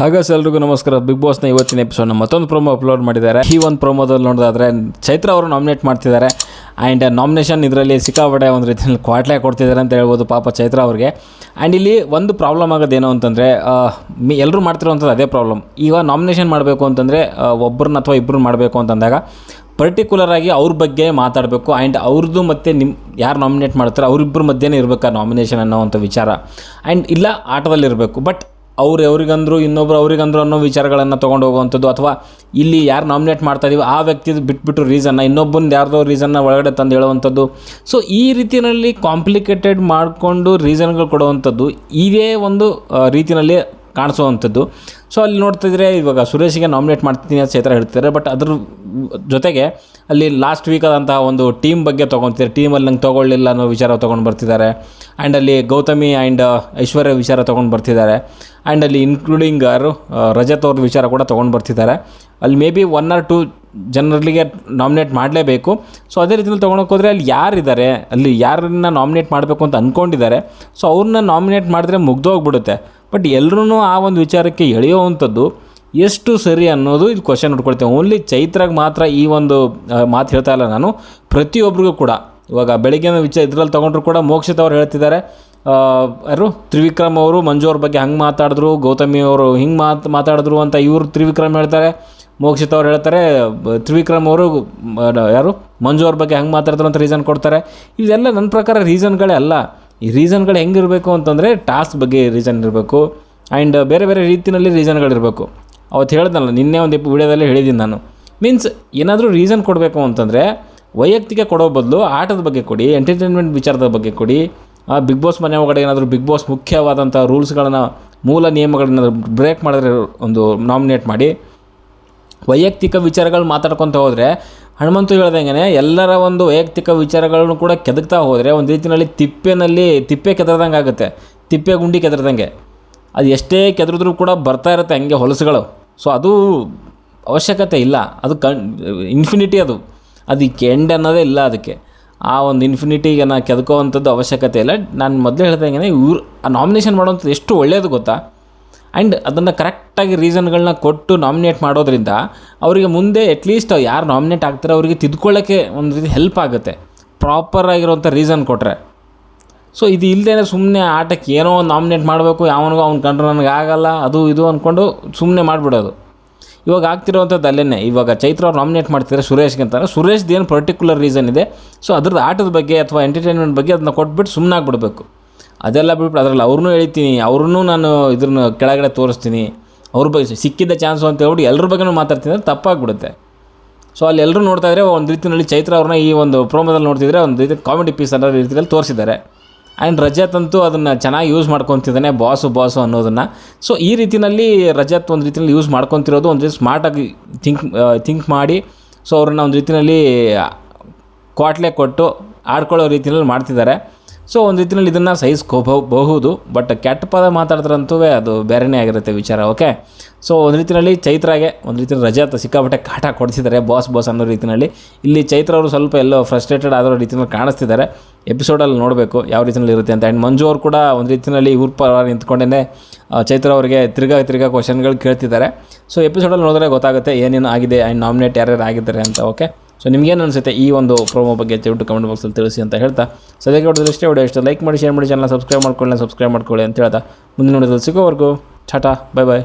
ಹಾಗಾಸ್ ಎಲ್ರಿಗೂ ನಮಸ್ಕಾರ. ಬಿಗ್ ಬಾಸ್ನ ಇವತ್ತಿನ ಎಪಿಸೋಡ್ನ ಮತ್ತೊಂದು ಪ್ರೋಮೋ ಅಪ್ಲೋಡ್ ಮಾಡಿದ್ದಾರೆ. ಈ ಒಂದು ಪ್ರೋಮೋದಲ್ಲಿ ನೋಡೋದಾದರೆ ಚೈತ್ರ ಅವರು ನಾಮಿನೇಟ್ ಮಾಡ್ತಿದ್ದಾರೆ. ಆ್ಯಂಡ್ ನಾಮಿನೇಷನ್ ಇದರಲ್ಲಿ ಸಿಕ್ಕಾಪಟ್ಟೆ ಒಂದು ರೀತಿಯಲ್ಲಿ ಕ್ವಾಟ್ಲೆ ಕೊಡ್ತಿದ್ದಾರೆ ಅಂತ ಹೇಳ್ಬೋದು ಪಾಪ ಚೈತ್ರ ಅವ್ರಿಗೆ. ಆ್ಯಂಡ್ ಇಲ್ಲಿ ಒಂದು ಪ್ರಾಬ್ಲಮ್ ಆಗೋದೇನು ಅಂತಂದರೆ ಎಲ್ಲರೂ ಮಾಡ್ತಿರೋವಂಥದ್ದು ಅದೇ ಪ್ರಾಬ್ಲಮ್. ಈಗ ನಾಮಿನೇಷನ್ ಮಾಡಬೇಕು ಅಂತಂದರೆ ಒಬ್ಬರನ್ನ ಅಥವಾ ಇಬ್ಬರನ್ನ ಮಾಡಬೇಕು ಅಂತಂದಾಗ ಪರ್ಟಿಕ್ಯುಲರ್ ಆಗಿ ಅವ್ರ ಬಗ್ಗೆ ಮಾತಾಡಬೇಕು. ಆ್ಯಂಡ್ ಅವ್ರದ್ದು ಮತ್ತು ನಿಮ್ಮ ಯಾರು ನಾಮಿನೇಟ್ ಮಾಡ್ತಾರೆ ಅವರಿಬ್ಬರ ಮಧ್ಯೆನೇ ಇರಬೇಕು ಆ ನಾಮಿನೇಷನ್ ಅನ್ನೋವಂಥ ವಿಚಾರ. ಆ್ಯಂಡ್ ಇಲ್ಲ ಆಟದಲ್ಲಿರಬೇಕು. ಬಟ್ ಅವ್ರು ಅವ್ರಿಗಂದ್ರು ಇನ್ನೊಬ್ರು ಅವ್ರಿಗಂದ್ರು ಅನ್ನೋ ವಿಚಾರಗಳನ್ನು ತೊಗೊಂಡು ಹೋಗುವಂಥದ್ದು, ಅಥವಾ ಇಲ್ಲಿ ಯಾರು ನಾಮಿನೇಟ್ ಮಾಡ್ತಾಯಿದ್ದೀವಿ ಆ ವ್ಯಕ್ತಿದು ಬಿಟ್ಬಿಟ್ಟು ರೀಸನ್ನ ಇನ್ನೊಬ್ಬನ ಯಾರ್ದೋ ರೀಸನ್ನ ಒಳಗಡೆ ತಂದು ಹೇಳುವಂಥದ್ದು. ಸೊ ಈ ರೀತಿಯಲ್ಲಿ ಕಾಂಪ್ಲಿಕೇಟೆಡ್ ಮಾಡಿಕೊಂಡು ರೀಸನ್ಗಳು ಕೊಡುವಂಥದ್ದು ಇದೇ ಒಂದು ರೀತಿಯಲ್ಲಿ ಕಾಣಿಸುವಂಥದ್ದು. ಸೊ ಅಲ್ಲಿ ನೋಡ್ತಿದ್ರೆ ಇವಾಗ ಸುರೇಶ್ಗೆ ನಾಮಿನೇಟ್ ಮಾಡ್ತೀನಿ ಅಂತ ಚೈತ್ರ ಹೇಳ್ತಿದ್ದಾರೆ. ಬಟ್ ಅದ್ರ ಜೊತೆಗೆ ಅಲ್ಲಿ ಲಾಸ್ಟ್ ವೀಕ್ ಆದಂತಹ ಒಂದು ಟೀಮ್ ಬಗ್ಗೆ ತೊಗೊತಿದ್ದಾರೆ. ಟೀಮಲ್ಲಿ ನಂಗೆ ತೊಗೊಳ್ಳಿಲ್ಲ ಅನ್ನೋ ವಿಚಾರ ತೊಗೊಂಡು ಬರ್ತಿದ್ದಾರೆ. ಆ್ಯಂಡ್ ಅಲ್ಲಿ ಗೌತಮಿ ಆ್ಯಂಡ್ ಐಶ್ವರ್ಯ ವಿಚಾರ ತೊಗೊಂಡು ಬರ್ತಿದ್ದಾರೆ. ಆ್ಯಂಡ್ ಅಲ್ಲಿ ಇನ್ಕ್ಲೂಡಿಂಗ್ ಯಾರು ರಜತ್ ಅವ್ರ ವಿಚಾರ ಕೂಡ ತೊಗೊಂಡು ಬರ್ತಿದ್ದಾರೆ. ಅಲ್ಲಿ ಮೇ ಬಿ 1 or 2 ಜನರಿಗೆ ನಾಮಿನೇಟ್ ಮಾಡಲೇಬೇಕು. ಸೊ ಅದೇ ರೀತಿಯಲ್ಲಿ ತೊಗೊಳಕ್ಕೆ ಹೋದರೆ ಅಲ್ಲಿ ಯಾರಿದ್ದಾರೆ, ಅಲ್ಲಿ ಯಾರನ್ನ ನಾಮಿನೇಟ್ ಮಾಡಬೇಕು ಅಂತ ಅಂದ್ಕೊಂಡಿದ್ದಾರೆ, ಸೊ ಅವ್ರನ್ನ ನಾಮಿನೇಟ್ ಮಾಡಿದ್ರೆ ಮುಗ್ದೋಗ್ಬಿಡುತ್ತೆ. ಬಟ್ ಎಲ್ಲರೂ ಆ ಒಂದು ವಿಚಾರಕ್ಕೆ ಎಳೆಯುವಂಥದ್ದು ಎಷ್ಟು ಸರಿ ಅನ್ನೋದು ಇದು ಕ್ವಶನ್ ಉಟ್ಕೊಳ್ತೇವೆ. ಓನ್ಲಿ ಚೈತ್ರಾಗ ಮಾತ್ರ ಈ ಒಂದು ಮಾತು ಹೇಳ್ತಾ ಇಲ್ಲ ನಾನು, ಪ್ರತಿಯೊಬ್ಬರಿಗೂ ಕೂಡ. ಇವಾಗ ಬೆಳಗ್ಗಿನ ಇದರಲ್ಲಿ ತೊಗೊಂಡ್ರು ಕೂಡ ಮೋಕ್ಷಿತ್ ಅವ್ರು ಹೇಳ್ತಿದ್ದಾರೆ, ಯಾರು ತ್ರಿವಿಕ್ರಮ್ ಅವರು ಮಂಜು ಅವ್ರ ಬಗ್ಗೆ ಹಂಗೆ ಮಾತಾಡಿದ್ರು, ಗೌತಮಿ ಅವರು ಹಿಂಗೆ ಮಾತಾಡಿದ್ರು ಅಂತ ಇವರು ತ್ರಿವಿಕ್ರಮ್ ಹೇಳ್ತಾರೆ. ಮೋಕ್ಷಿತ್ ಅವ್ರು ಹೇಳ್ತಾರೆ ತ್ರಿವಿಕ್ರಮ್ ಅವರು ಯಾರು ಮಂಜು ಅವ್ರ ಬಗ್ಗೆ ಹಂಗೆ ಮಾತಾಡಿದ್ರು ಅಂತ ರೀಸನ್ ಕೊಡ್ತಾರೆ. ಇದೆಲ್ಲ ನನ್ನ ಪ್ರಕಾರ ರೀಸನ್ಗಳೇ ಅಲ್ಲ. ಈ ರೀಸನ್ಗಳು ಹೆಂಗಿರಬೇಕು ಅಂತಂದರೆ ಟಾಸ್ಕ್ ಬಗ್ಗೆ ರೀಸನ್ ಇರಬೇಕು. ಆ್ಯಂಡ್ ಬೇರೆ ಬೇರೆ ರೀತಿಯಲ್ಲಿ ರೀಸನ್ಗಳಿರಬೇಕು. ಅವತ್ತು ಹೇಳ್ದಲ್ಲ, ನಿನ್ನೆ ಒಂದು ವಿಡಿಯೋದಲ್ಲೇ ಹೇಳಿದ್ದೀನಿ ನಾನು. ಮೀನ್ಸ್ ಏನಾದರೂ ರೀಸನ್ ಕೊಡಬೇಕು ಅಂತಂದರೆ ವೈಯಕ್ತಿಕ ಕೊಡೋ ಬದಲು ಆಟದ ಬಗ್ಗೆ ಕೊಡಿ, ಎಂಟರ್ಟೈನ್ಮೆಂಟ್ ವಿಚಾರದ ಬಗ್ಗೆ ಕೊಡಿ. ಬಿಗ್ ಬಾಸ್ ಮನೆ ಒಳಗಡೆ ಏನಾದರೂ ಬಿಗ್ ಬಾಸ್ ಮುಖ್ಯವಾದಂಥ ರೂಲ್ಸ್ಗಳನ್ನು, ಮೂಲ ನಿಯಮಗಳನ್ನೇನಾದರೂ ಬ್ರೇಕ್ ಮಾಡಿದ್ರೆ ಒಂದು ನಾಮಿನೇಟ್ ಮಾಡಿ. ವೈಯಕ್ತಿಕ ವಿಚಾರಗಳು ಮಾತಾಡ್ಕೊತ ಹೋದರೆ ಹನುಮಂತು ಹೇಳ್ದಂಗೆ ಎಲ್ಲರ ಒಂದು ವೈಯಕ್ತಿಕ ವಿಚಾರಗಳನ್ನು ಕೂಡ ಕೆದಕ್ತಾ ಹೋದರೆ ಒಂದು ರೀತಿಯಲ್ಲಿ ತಿಪ್ಪೆ ಕೆದರ್ದಂಗೆ ಆಗುತ್ತೆ. ತಿಪ್ಪೆ ಗುಂಡಿ ಕೆದರ್ದಂಗೆ ಅದು ಎಷ್ಟೇ ಕೆದರಿದ್ರೂ ಕೂಡ ಬರ್ತಾ ಇರುತ್ತೆ ಹಂಗೆ ಹೊಲಸುಗಳು. ಸೊ ಅದು ಅವಶ್ಯಕತೆ ಇಲ್ಲ. ಅದು ಇನ್ಫಿನಿಟಿ, ಅದಕ್ಕೆ ಎಂಡ್ ಅನ್ನೋದೇ ಇಲ್ಲ. ಅದಕ್ಕೆ ಆ ಒಂದು ಇನ್ಫಿನಿಟಿಗೆ ನಾನು ಕೆದಕೋವಂಥದ್ದು ಅವಶ್ಯಕತೆ ಇಲ್ಲ. ನಾನು ಮೊದಲೇ ಹೇಳ್ದಂಗೆ ಇವ್ರು ಆ ನಾಮಿನೇಷನ್ ಮಾಡೋವಂಥದ್ದು ಎಷ್ಟು ಒಳ್ಳೆಯದು ಗೊತ್ತಾ. ಆ್ಯಂಡ್ ಅದನ್ನು ಕರೆಕ್ಟಾಗಿ ರೀಸನ್ಗಳನ್ನ ಕೊಟ್ಟು ನಾಮಿನೇಟ್ ಮಾಡೋದ್ರಿಂದ ಅವರಿಗೆ ಮುಂದೆ ಅಟ್ಲೀಸ್ಟ್ ಯಾರು ನಾಮಿನೇಟ್ ಆಗ್ತಾರೆ ಅವರಿಗೆ ತಿದ್ಕೊಳ್ಳೋಕ್ಕೆ ಒಂದು ರೀತಿ ಹೆಲ್ಪ್ ಆಗುತ್ತೆ, ಪ್ರಾಪರ್ ಆಗಿರೋಂಥ ರೀಸನ್ ಕೊಟ್ಟರೆ. ಸೊ ಇದು ಇಲ್ಲದೇ ಸುಮ್ಮನೆ ಆಟಕ್ಕೆ ಏನೋ ಒಂದು ನಾಮಿನೇಟ್ ಮಾಡಬೇಕು, ಯಾವನಿಗೋ ಅವ್ನು ಕಂಡ್ರೆ ನನಗೆ ಆಗಲ್ಲ ಅದು ಇದು ಅಂದ್ಕೊಂಡು ಸುಮ್ಮನೆ ಮಾಡಿಬಿಡೋದು. ಇವಾಗ ಆಗ್ತಿರೋವಂಥದ್ದು ಅಲ್ಲೇ. ಇವಾಗ ಚೈತ್ರ ಅವ್ರು ನಾಮಿನೇಟ್ ಮಾಡ್ತಿದ್ದಾರೆ ಸುರೇಶ್ಗೆ ಅಂತಾರೆ. ಸುರೇಶ್ದು ಏನು ಪರ್ಟಿಕ್ಯುಲರ್ ರೀಸನ್ ಇದೆ, ಸೊ ಅದ್ರದ್ದು ಆಟದ ಬಗ್ಗೆ ಅಥವಾ ಎಂಟರ್ಟೈನ್ಮೆಂಟ್ ಬಗ್ಗೆ ಅದನ್ನ ಕೊಟ್ಬಿಟ್ಟು ಸುಮ್ಮನೆ ಆಗಿಬಿಡ್ಬೇಕು. ಅದೆಲ್ಲ ಬಿಟ್ಬಿಟ್ಟು ಅದರಲ್ಲಿ ಅವ್ರನ್ನೂ ಹೇಳ್ತೀನಿ, ಅವ್ರನ್ನೂ ನಾನು ಇದ್ರನ್ನ ಕೆಳಗಡೆ ತೋರಿಸ್ತೀನಿ, ಅವ್ರ ಬಗ್ಗೆ ಸಿಕ್ಕಿದ್ದ ಚಾನ್ಸು ಅಂತ ಹೇಳ್ಬಿಟ್ಟು ಎಲ್ಲರ ಬಗ್ಗೆನೂ ಮಾತಾಡ್ತೀನಿ ಅಂದರೆ ತಪ್ಪಾಗ್ಬಿಡುತ್ತೆ. ಸೊ ಅಲ್ಲಿ ಎಲ್ಲರೂ ನೋಡ್ತಾ ಇದ್ದರೆ ಒಂದು ರೀತಿಯಲ್ಲಿ ಚೈತ್ರ ಅವ್ರನ್ನ ಈ ಒಂದು ಪ್ರೋಮೋದಲ್ಲಿ ನೋಡ್ತಿದ್ರೆ ಒಂದು ರೀತಿ ಕಾಮಿಡಿ ಪೀಸ್ ಅನ್ನೋ ರೀತಿಯಲ್ಲಿ ತೋರಿಸಿದ್ದಾರೆ. ಆ್ಯಂಡ್ ರಜತ್ ಅಂತೂ ಅದನ್ನು ಚೆನ್ನಾಗಿ ಯೂಸ್ ಮಾಡ್ಕೊತಿದ್ದಾನೆ, ಬಾಸು ಅನ್ನೋದನ್ನು. ಸೊ ಈ ರೀತಿಯಲ್ಲಿ ರಜತ್ ಒಂದು ರೀತಿಯಲ್ಲಿ ಯೂಸ್ ಮಾಡ್ಕೊತಿರೋದು ಒಂದು ರೀತಿ ಸ್ಮಾರ್ಟಾಗಿ ಥಿಂಕ್ ಮಾಡಿ, ಸೊ ಅವ್ರನ್ನ ಒಂದು ರೀತಿಯಲ್ಲಿ ಕ್ವಾಟ್ಲೆ ಕೊಟ್ಟು ಆಡ್ಕೊಳ್ಳೋ ರೀತಿಯಲ್ಲಿ ಮಾಡ್ತಿದ್ದಾರೆ. ಸೊ ಒಂದು ರೀತಿಯಲ್ಲಿ ಇದನ್ನು ಸಹಿಸ್ಕೋಬಹುದು. ಬಟ್ ಕೆಟ್ಟ ಪದ ಮಾತಾಡಿದ್ರಂತೂ ಅದು ಬೇರೆಯೇ ಆಗಿರುತ್ತೆ ವಿಚಾರ. ಓಕೆ, ಸೊ ಒಂದು ರೀತಿಯಲ್ಲಿ ಚೈತ್ರಾಗೆ ಒಂದು ರೀತಿಯಲ್ಲಿ ರಜತ್ ಸಿಕ್ಕಾಪಟ್ಟೆ ಕಾಟ ಕೊಡಿಸಿದ್ದಾರೆ, ಬಾಸ್ ಅನ್ನೋ ರೀತಿಯಲ್ಲಿ. ಇಲ್ಲಿ ಚೈತ್ರ ಅವರು ಸ್ವಲ್ಪ ಎಲ್ಲೋ ಫ್ರಸ್ಟ್ರೇಟೆಡ್ ಆಗಿರೋ ರೀತಿಯಲ್ಲಿ ಕಾಣಿಸ್ತಿದ್ದಾರೆ. ಎಪಿಸೋಡಲ್ಲಿ ನೋಡಬೇಕು ಯಾವ ರೀತಿಯಲ್ಲಿ ಇರುತ್ತೆ ಅಂತ. ಆ್ಯಂಡ್ ಮಂಜು ಅವರು ಕೂಡ ಒಂದು ರೀತಿಯಲ್ಲಿ ಇವ್ರ ಪರ ನಿಂತ್ಕೊಂಡೇ ಚೈತ್ರ ಅವರಿಗೆ ತಿರ್ಗಾ ಕ್ವಶನ್ಗಳು ಕೇಳ್ತಿದ್ದಾರೆ. ಸೊ ಎಪಿಸೋಡಲ್ಲಿ ನೋಡಿದ್ರೆ ಗೊತ್ತಾಗುತ್ತೆ ಏನೇನು ಆಗಿದೆ ಆ್ಯಂಡ್ ನಾಮಿನೇಟ್ ಯಾರ್ಯಾರು ಆಗಿದ್ದಾರೆ ಅಂತ. ಓಕೆ, ಸೊ ನಿಮಗೇನು ಅನಿಸುತ್ತೆ ಈ ಒಂದು ಪ್ರೋಮೋ ಬಗ್ಗೆ ದಯವಿಟ್ಟು ಕಮೆಂಟ್ ಬಾಕ್ಸಲ್ಲಿ ತಿಳಿಸಿ ಅಂತ ಹೇಳ್ತಾ, ಸದ್ಯಕ್ಕೆ ಹೊಡೆದ್ರೆ ಇಷ್ಟೇ ವಿಡಿಯೋ ಇಷ್ಟ ಲೈಕ್ ಮಾಡಿ, ಶೇರ್ ಮಾಡಿ, ಚಾನಲ್ ಸಬ್ಸ್ಕ್ರೈಬ್ ಮಾಡ್ಕೊಳ್ಳಿ ಅಂತ ಹೇಳ್ತಾ ಮುಂದಿನ ನೋಡೋದು ಸಿಗೋವರೆಗೂ ಟಾಟಾ, ಬೈ.